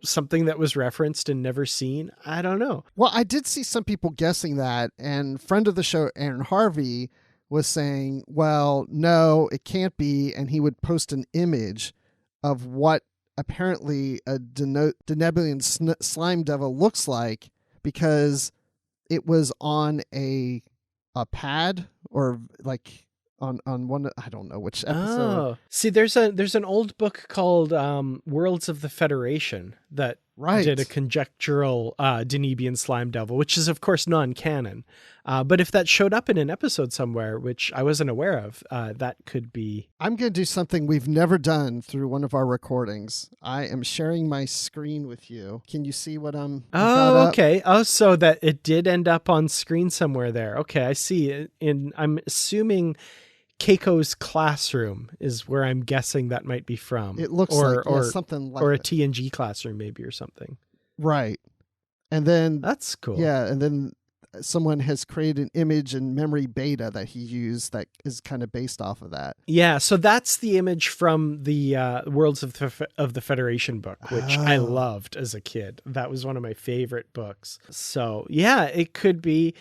something that was referenced and never seen. I don't know. Well, I did see some people guessing that, and friend of the show, Aaron Harvey, was saying, well, no, it can't be. And he would post an image of what apparently a Denebian slime devil looks like, because it was on a pad or like on one, I don't know which episode. Oh, see, there's an old book called Worlds of the Federation that did a conjectural Denebian slime devil, which is of course non-canon. But if that showed up in an episode somewhere, which I wasn't aware of, that could be. I'm going to do something we've never done through one of our recordings. I am sharing my screen with you. Can you see what I'm? Oh, okay. Oh, so that it did end up on screen somewhere there. Okay, I see. I'm assuming Keiko's classroom is where I'm guessing that might be from. It looks like something like, or a TNG classroom maybe, or something. Right. And then that's cool. Yeah. And then someone has created an image in memory beta that he used that is kind of based off of that. Yeah. So that's the image from the Worlds of the Federation book, which I loved as a kid. That was one of my favorite books. So yeah, it could be.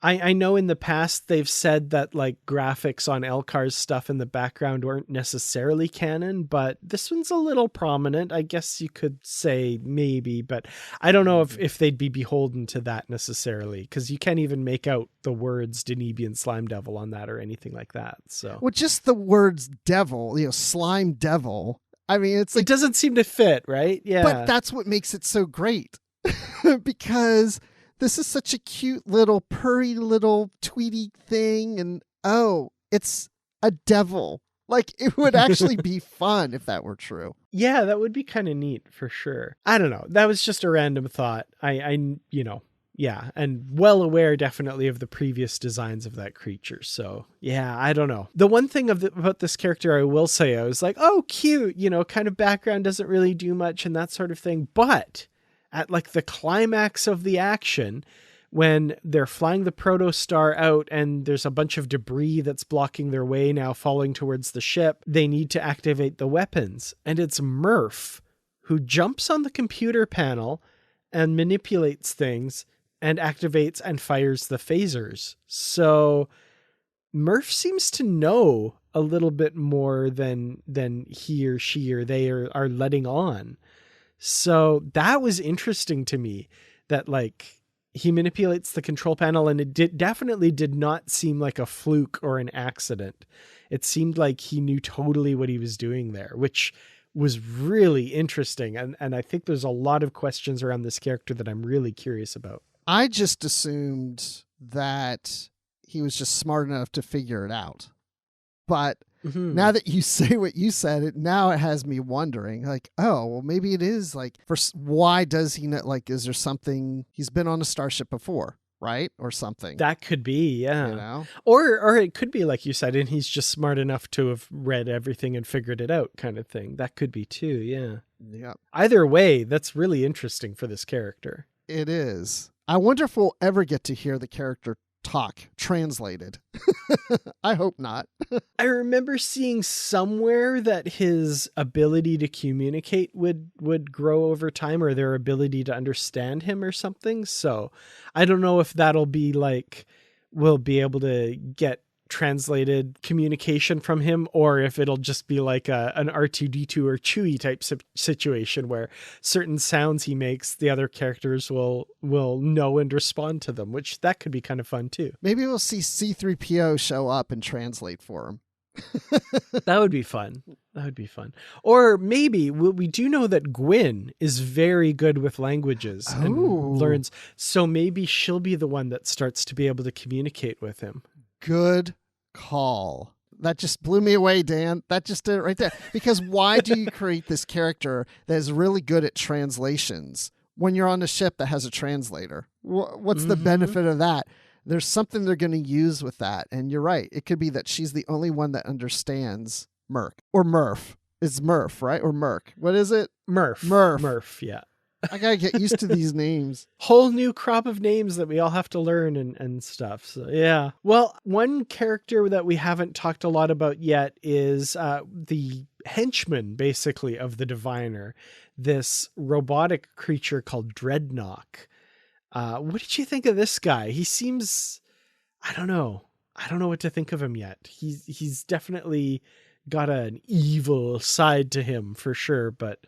I know in the past they've said that like graphics on Elkar's stuff in the background weren't necessarily canon, but this one's a little prominent. I guess you could say maybe, but I don't know if they'd be beholden to that necessarily, because you can't even make out the words Denebian slime devil on that or anything like that. So, well, just the words devil, slime devil. I mean, it's like, it doesn't seem to fit, right? Yeah, but that's what makes it so great because this is such a cute little purry little tweety thing. And it's a devil. Like, it would actually be fun if that were true. Yeah, that would be kind of neat for sure. I don't know. That was just a random thought. Yeah. And well aware definitely of the previous designs of that creature. So yeah, I don't know. The one thing about this character, I will say, I was like, oh, cute, kind of background doesn't really do much and that sort of thing. But at like the climax of the action, when they're flying the protostar out and there's a bunch of debris that's blocking their way now falling towards the ship, they need to activate the weapons. And it's Murph who jumps on the computer panel and manipulates things and activates and fires the phasers. So Murph seems to know a little bit more than he or she or they are letting on. So that was interesting to me, that like he manipulates the control panel, and it definitely did not seem like a fluke or an accident. It seemed like he knew totally what he was doing there, which was really interesting. And I think there's a lot of questions around this character that I'm really curious about. I just assumed that he was just smart enough to figure it out. But now that you say what you said, now it has me wondering, like, oh, well, maybe it is like, why does he not, like, is there something, he's been on a starship before, right? Or something. That could be, yeah. You know? Or it could be, like you said, and he's just smart enough to have read everything and figured it out kind of thing. That could be too, yeah. Yep. Either way, that's really interesting for this character. It is. I wonder if we'll ever get to hear the character talk translated. I hope not. I remember seeing somewhere that his ability to communicate would grow over time, or their ability to understand him or something. So I don't know if that'll be like, we'll be able to get translated communication from him, or if it'll just be like an R2-D2 or Chewie type situation where certain sounds he makes, the other characters will know and respond to them, which that could be kind of fun too. Maybe we'll see C-3PO show up and translate for him. That would be fun. That would be fun. Or maybe we do know that Gwyn is very good with languages and learns. So maybe she'll be the one that starts to be able to communicate with him. Good call. That just blew me away, Dan. That just did it right there. Because why do you create this character that is really good at translations when you're on a ship that has a translator? What's the benefit of that? There's something they're going to use with that. And you're right. It could be that she's the only one that understands Merc or Murph. It's Murph, right? Or Merc. What is it? Murph, yeah. I got to get used to these names. Whole new crop of names that we all have to learn and stuff. So, yeah. Well, one character that we haven't talked a lot about yet is the henchman, basically, of the Diviner, this robotic creature called Dreadnought. What did you think of this guy? He seems, I don't know what to think of him yet. He's definitely got an evil side to him for sure, but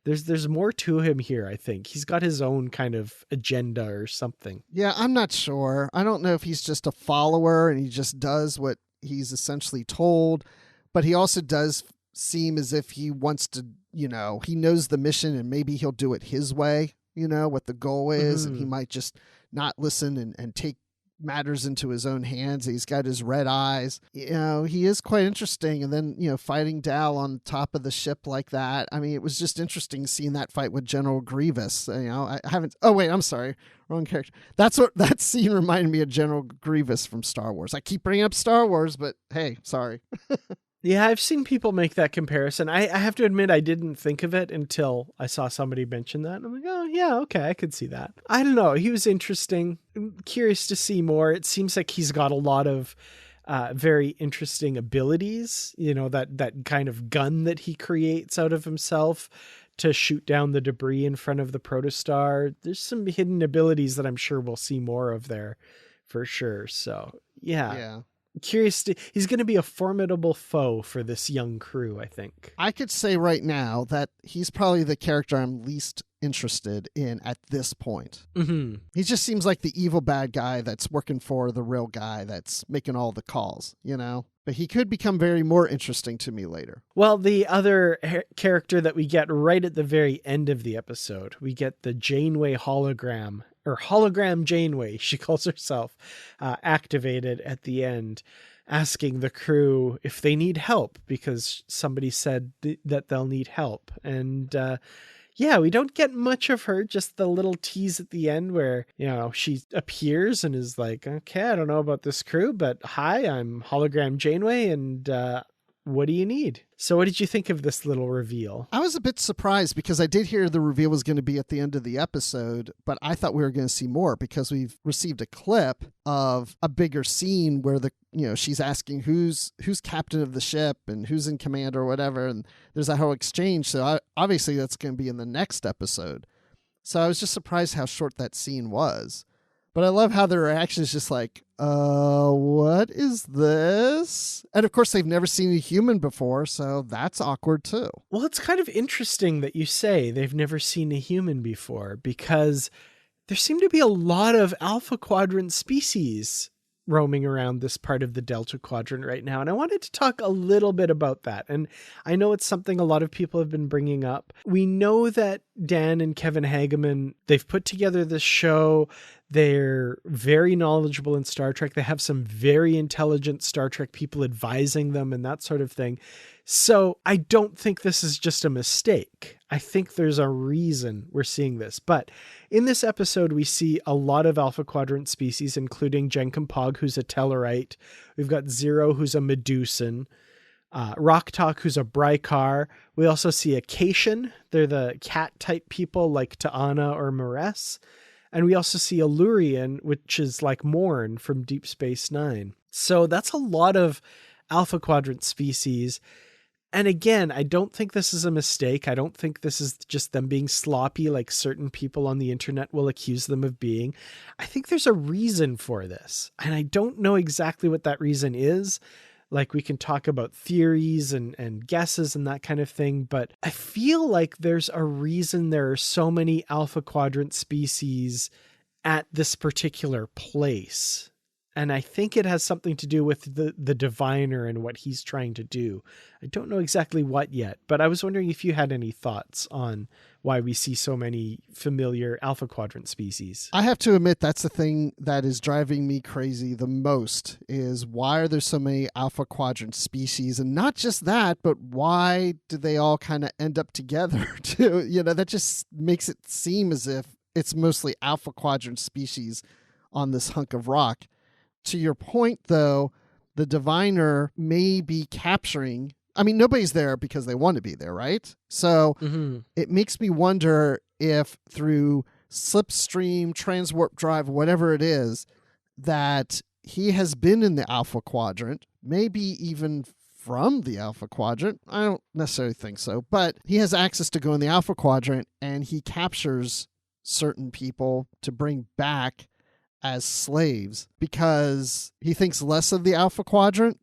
there's more to him here, I think. He's got his own kind of agenda or something. Yeah, I'm not sure. I don't know if he's just a follower and he just does what he's essentially told, but he also does seem as if he wants to, he knows the mission and maybe he'll do it his way, what the goal is, and he might just not listen and take matters into his own hands. He's got his red eyes. He is quite interesting. And then, fighting Dal on top of the ship like that. I mean, it was just interesting seeing that fight with General Grievous. I haven't. Oh, wait, I'm sorry. Wrong character. That scene reminded me of General Grievous from Star Wars. I keep bringing up Star Wars, but hey, sorry. Yeah, I've seen people make that comparison. I have to admit, I didn't think of it until I saw somebody mention that. And I'm like, oh, yeah, okay, I could see that. I don't know. He was interesting. I'm curious to see more. It seems like he's got a lot of very interesting abilities, that kind of gun that he creates out of himself to shoot down the debris in front of the protostar. There's some hidden abilities that I'm sure we'll see more of there for sure. So, yeah. Curious he's going to be a formidable foe for this young crew, I think. I could say right now that he's probably the character I'm least interested in at this point. Mm-hmm. He just seems like the evil bad guy that's working for the real guy that's making all the calls, But he could become very more interesting to me later. Well, the other character that we get right at the very end of the episode, we get the Janeway hologram, or hologram Janeway, she calls herself, activated at the end, asking the crew if they need help because somebody said that they'll need help. And we don't get much of her, just the little tease at the end where, she appears and is like, okay, I don't know about this crew, but hi, I'm hologram Janeway, and what do you need? So what did you think of this little reveal? I was a bit surprised because I did hear the reveal was going to be at the end of the episode, but I thought we were going to see more because we've received a clip of a bigger scene where she's asking who's captain of the ship and who's in command or whatever. And there's that whole exchange. So obviously that's going to be in the next episode. So I was just surprised how short that scene was. But I love how their reaction is just like, what is this? And of course, they've never seen a human before, so that's awkward too. Well, it's kind of interesting that you say they've never seen a human before, because there seem to be a lot of Alpha Quadrant species roaming around this part of the Delta Quadrant right now. And I wanted to talk a little bit about that. And I know it's something a lot of people have been bringing up. We know that Dan and Kevin Hageman, they've put together this show. They're very knowledgeable in Star Trek. They have some very intelligent Star Trek people advising them and that sort of thing. So I don't think this is just a mistake. I think there's a reason we're seeing this. But in this episode, we see a lot of Alpha Quadrant species, including Jenkin-Pog, who's a Tellarite. We've got Zero, who's a Medusan. Rok-Tahk, who's a Brykar. We also see a Cation. They're the cat-type people like T'Ana or Maress. And we also see a Lurian, which is like Morn from Deep Space Nine. So that's a lot of Alpha Quadrant species. And again, I don't think this is a mistake. I don't think this is just them being sloppy like certain people on the internet will accuse them of being. I think there's a reason for this. And I don't know exactly what that reason is. Like, we can talk about theories and guesses and that kind of thing, but I feel like there's a reason there are so many Alpha Quadrant species at this particular place. And I think it has something to do with the diviner and what he's trying to do. I don't know exactly what yet, but I was wondering if you had any thoughts on why we see so many familiar Alpha Quadrant species. I have to admit, that's the thing that is driving me crazy the most, is why are there so many Alpha Quadrant species? And not just that, but why do they all kind of end up together too? That just makes it seem as if it's mostly Alpha Quadrant species on this hunk of rock. To your point, though, the diviner may be capturing... I mean, nobody's there because they want to be there, right? So It makes me wonder if through slipstream, transwarp drive, whatever it is, that he has been in the Alpha Quadrant, maybe even from the Alpha Quadrant. I don't necessarily think so, but he has access to go in the Alpha Quadrant, and he captures certain people to bring back as slaves because he thinks less of the Alpha Quadrant.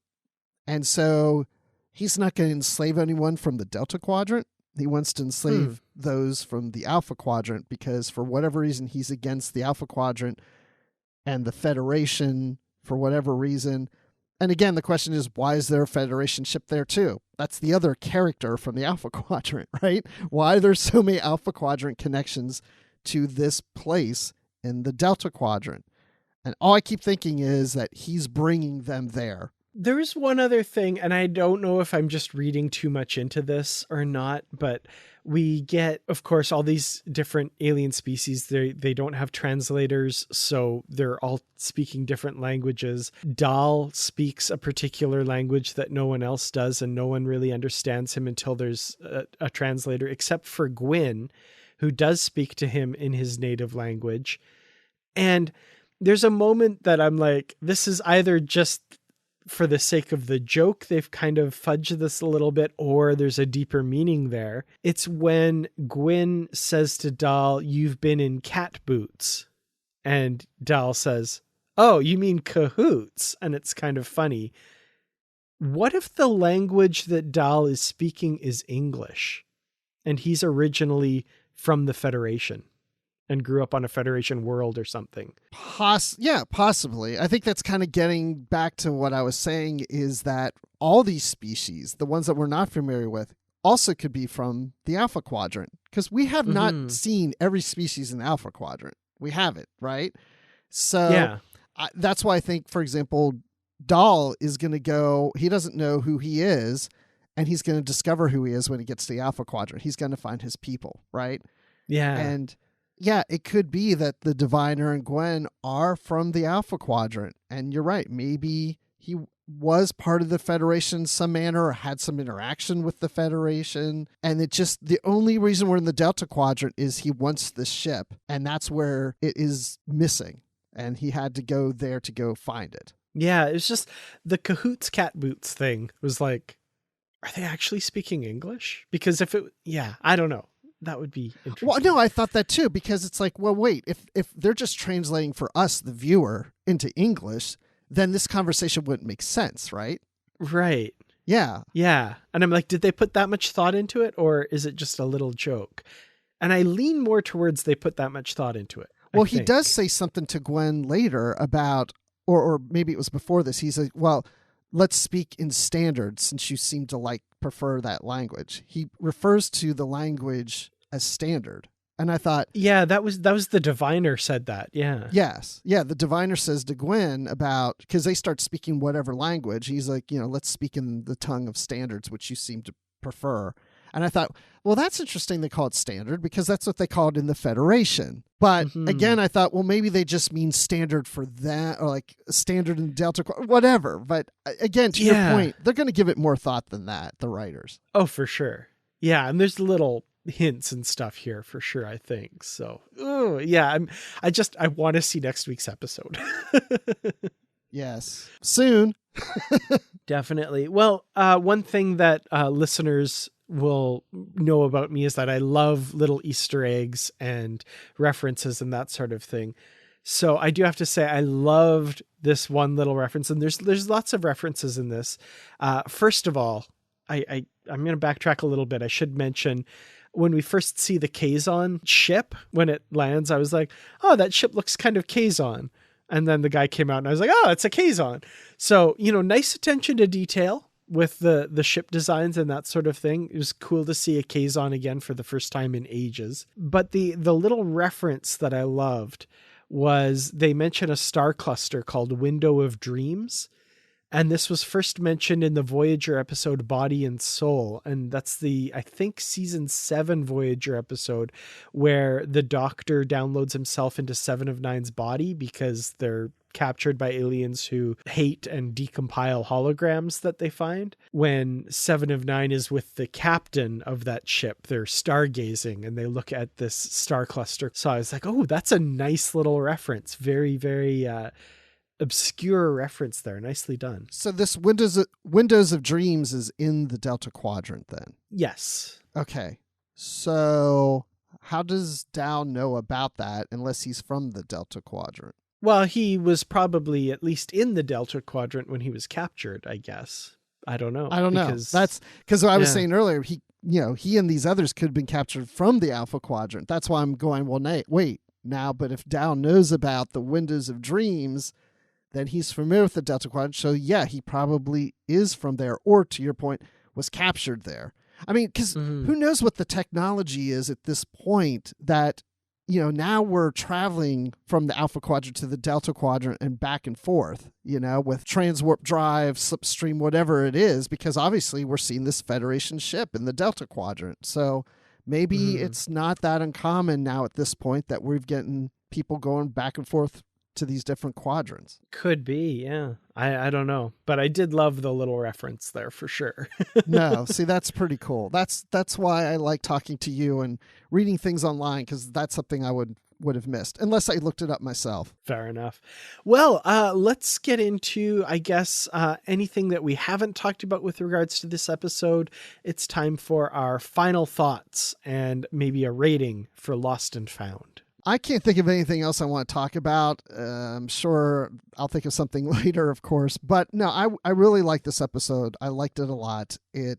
And so he's not going to enslave anyone from the Delta Quadrant. He wants to enslave those from the Alpha Quadrant because for whatever reason, he's against the Alpha Quadrant and the Federation for whatever reason. And again, the question is, why is there a Federation ship there too? That's the other character from the Alpha Quadrant, right? Why are there so many Alpha Quadrant connections to this place in the Delta Quadrant? And all I keep thinking is that he's bringing them there. There is one other thing, and I don't know if I'm just reading too much into this or not, but we get, of course, all these different alien species. They don't have translators, so they're all speaking different languages. Dal speaks a particular language that no one else does, and no one really understands him until there's a translator, except for Gwyn, who does speak to him in his native language. And there's a moment that I'm like, this is either just for the sake of the joke, they've kind of fudged this a little bit, or there's a deeper meaning there. It's when Gwyn says to Dal, "You've been in cat boots." And Dal says, "Oh, you mean cahoots?" And it's kind of funny. What if the language that Dal is speaking is English and he's originally from the Federation and grew up on a Federation world or something? Yeah, possibly. I think that's kind of getting back to what I was saying, is that all these species, the ones that we're not familiar with, also could be from the Alpha Quadrant, because we have not seen every species in the Alpha Quadrant. We haven't, right? So yeah. That's why I think, for example, Dal is going to go, he doesn't know who he is, and he's going to discover who he is when he gets to the Alpha Quadrant. He's going to find his people, right? Yeah. And yeah, it could be that the Diviner and Gwyn are from the Alpha Quadrant. And you're right. Maybe he was part of the Federation in some manner or had some interaction with the Federation. And it just, the only reason we're in the Delta Quadrant is he wants the ship. And that's where it is missing. And he had to go there to go find it. Yeah, it's just the cahoots cat boots thing was like, are they actually speaking English? Because I don't know. That would be interesting. Well, no, I thought that too, because it's like, well, wait, if they're just translating for us, the viewer, into English, then this conversation wouldn't make sense, right? Right. Yeah. Yeah. And I'm like, did they put that much thought into it, or is it just a little joke? And I lean more towards they put that much thought into it. Well, he does say something to Gwyn later about, or maybe it was before this, he's like, well, let's speak in standard since you seem to prefer that language. He refers to the language as standard. And I thought, yeah, that was the diviner said that. Yeah. Yes. Yeah. The diviner says to Gwen because they start speaking whatever language. He's like, let's speak in the tongue of standards, which you seem to prefer. And I thought, well, that's interesting. They call it standard because that's what they call it in the Federation. But again, I thought, well, maybe they just mean standard for that, or like standard in Delta, whatever. But again, to your point, they're going to give it more thought than that, the writers. Oh, for sure. Yeah. And there's little hints and stuff here for sure, I think. So, yeah, I want to see next week's episode. Yes. Soon. Definitely. Well, one thing that listeners will know about me is that I love little Easter eggs and references and that sort of thing. So I do have to say I loved this one little reference, and there's lots of references in this. First of all, I'm going to backtrack a little bit. I should mention when we first see the Kazon ship, when it lands, I was like, oh, that ship looks kind of Kazon. And then the guy came out and I was like, oh, it's a Kazon. So, nice attention to detail with the ship designs and that sort of thing. It was cool to see a Kazon again for the first time in ages. But the little reference that I loved was they mention a star cluster called Window of Dreams. And this was first mentioned in the Voyager episode Body and Soul. And that's I think, season 7 Voyager episode where the Doctor downloads himself into Seven of Nine's body because they're captured by aliens who hate and decompile holograms that they find. When Seven of Nine is with the captain of that ship, they're stargazing and they look at this star cluster. So I was like, oh, that's a nice little reference. Very, very, obscure reference there. Nicely done. So this Windows of Dreams is in the Delta Quadrant then? Yes. Okay. So how does Dow know about that unless he's from the Delta Quadrant? Well, he was probably at least in the Delta Quadrant when he was captured, I guess. I don't know. That's because I was saying earlier, he and these others could have been captured from the Alpha Quadrant. That's why I'm going, well, wait now, but if Dow knows about the Windows of Dreams, then he's familiar with the Delta Quadrant. So yeah, he probably is from there, or to your point, was captured there. I mean, because who knows what the technology is at this point that, now we're traveling from the Alpha Quadrant to the Delta Quadrant and back and forth, with transwarp drive, slipstream, whatever it is, because obviously we're seeing this Federation ship in the Delta Quadrant. So maybe it's not that uncommon now at this point that we're getting people going back and forth to these different quadrants. Could be, yeah. I don't know, but I did love the little reference there for sure. No, see, that's pretty cool. That's why I like talking to you and reading things online, because that's something I would have missed unless I looked it up myself. Fair enough. Well, let's get into, I guess, anything that we haven't talked about with regards to this episode. It's time for our final thoughts and maybe a rating for Lost and Found. I can't think of anything else I want to talk about. I'm sure I'll think of something later, of course. But no, I really like this episode. I liked it a lot. It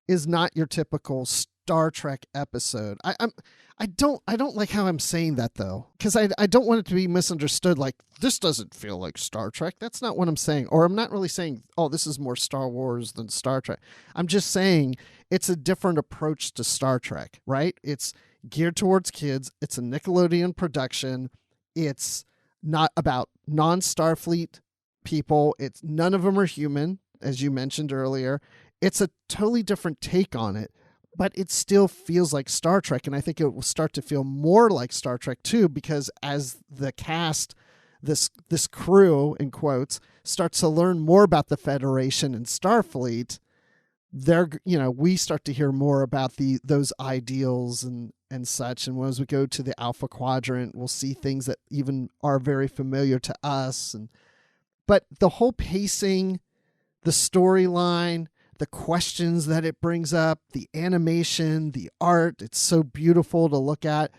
is not your typical Star Trek episode. I don't like how I'm saying that, though, because I don't want it to be misunderstood. Like, this doesn't feel like Star Trek. That's not what I'm saying. Or I'm not really saying, oh, this is more Star Wars than Star Trek. I'm just saying it's a different approach to Star Trek, right? It's geared towards kids. It's a Nickelodeon production. It's not about non-Starfleet people. It's none of them are human, as you mentioned earlier. It's a totally different take on it, but it still feels like Star Trek. And I think it will start to feel more like Star Trek too, because as the cast, this crew in quotes, starts to learn more about the Federation and Starfleet, we start to hear more about those ideals and such. And as we go to the Alpha Quadrant, we'll see things that even are very familiar to us. But the whole pacing, the storyline, the questions that it brings up, the animation, the art, it's so beautiful to look at.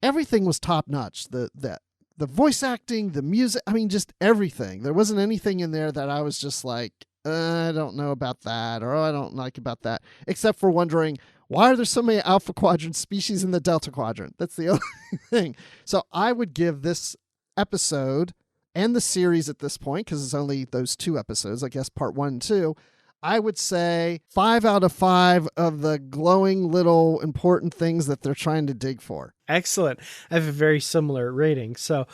Everything was top notch. The voice acting, the music, I mean, just everything. There wasn't anything in there that I was just like, I don't know about that, or I don't like about that, except for wondering, why are there so many Alpha Quadrant species in the Delta Quadrant? That's the only thing. So I would give this episode and the series at this point, because it's only those 2 episodes, I guess part 1 and 2, I would say 5 out of 5 of the glowing little important things that they're trying to dig for. Excellent. I have a very similar rating. So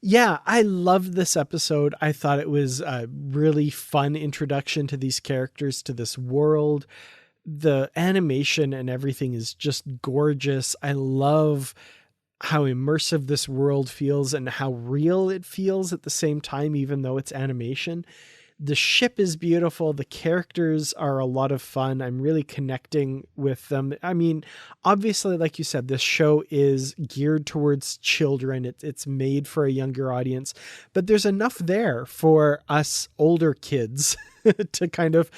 yeah, I loved this episode. I thought it was a really fun introduction to these characters, to this world. The animation and everything is just gorgeous. I love how immersive this world feels and how real it feels at the same time, even though it's animation. The ship is beautiful. The characters are a lot of fun. I'm really connecting with them. I mean, obviously, like you said, this show is geared towards children. It's made for a younger audience, but there's enough there for us older kids to kind of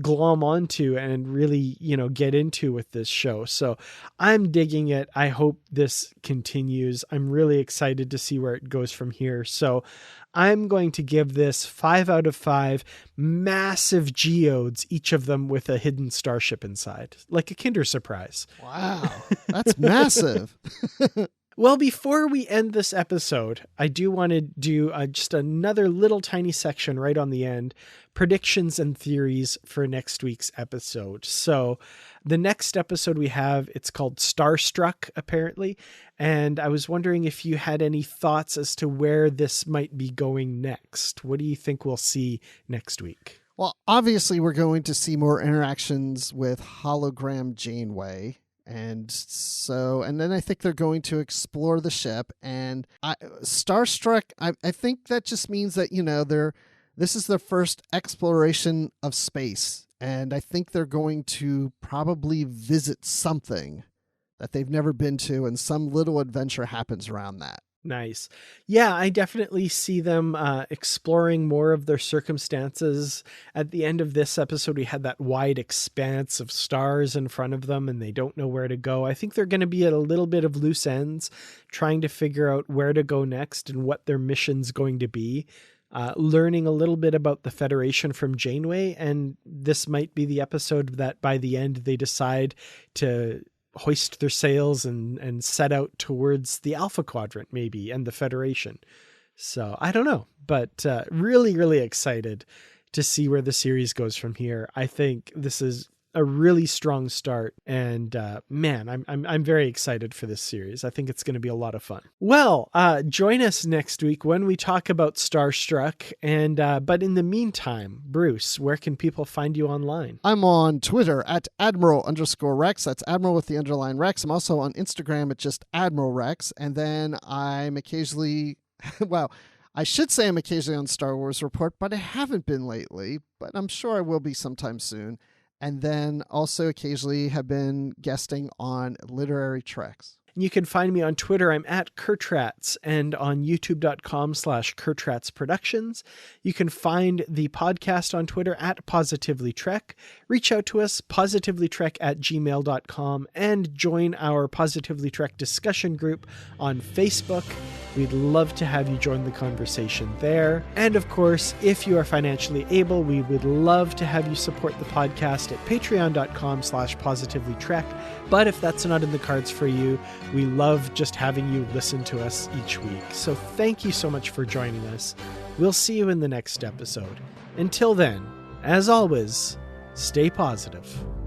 glom onto and really, get into with this show. So I'm digging it. I hope this continues. I'm really excited to see where it goes from here. So I'm going to give this 5 out of 5 massive geodes, each of them with a hidden starship inside, like a Kinder Surprise. Wow, that's massive. Well, before we end this episode, I do want to do just another little tiny section right on the end, predictions and theories for next week's episode. So the next episode we have, it's called Starstruck, apparently. And I was wondering if you had any thoughts as to where this might be going next. What do you think we'll see next week? Well, obviously, we're going to see more interactions with hologram Janeway. And then I think they're going to explore the ship, and Starstruck, I think that just means that, this is their first exploration of space. And I think they're going to probably visit something that they've never been to, and some little adventure happens around that. Nice. Yeah, I definitely see them exploring more of their circumstances. At the end of this episode, we had that wide expanse of stars in front of them, and they don't know where to go. I think they're going to be at a little bit of loose ends, trying to figure out where to go next and what their mission's going to be. Learning a little bit about the Federation from Janeway, and this might be the episode that by the end they decide to hoist their sails and set out towards the Alpha Quadrant maybe and the Federation. So I don't know, but really, really excited to see where the series goes from here. I think this is a really strong start, and man, I'm very excited for this series. I think it's going to be a lot of fun. Well, join us next week when we talk about Starstruck, and but in the meantime, Bruce, where can people find you online? I'm on Twitter at Admiral_Rex. That's Admiral with the underline Rex. I'm also on Instagram at just Admiral Rex, and then I'm occasionally, well, I should say I'm occasionally on Star Wars Report, but I haven't been lately, but I'm sure I will be sometime soon. And then also occasionally have been guesting on Literary Treks. You can find me on Twitter. I'm at Kurtratz, and on youtube.com/Kurtratz Productions. You can find the podcast on Twitter at Positively Trek. Reach out to us, positivelytrek@gmail.com, and join our Positively Trek discussion group on Facebook. We'd love to have you join the conversation there. And of course, if you are financially able, we would love to have you support the podcast at patreon.com/positivelytrek. But if that's not in the cards for you, we love just having you listen to us each week. So thank you so much for joining us. We'll see you in the next episode. Until then, as always, stay positive.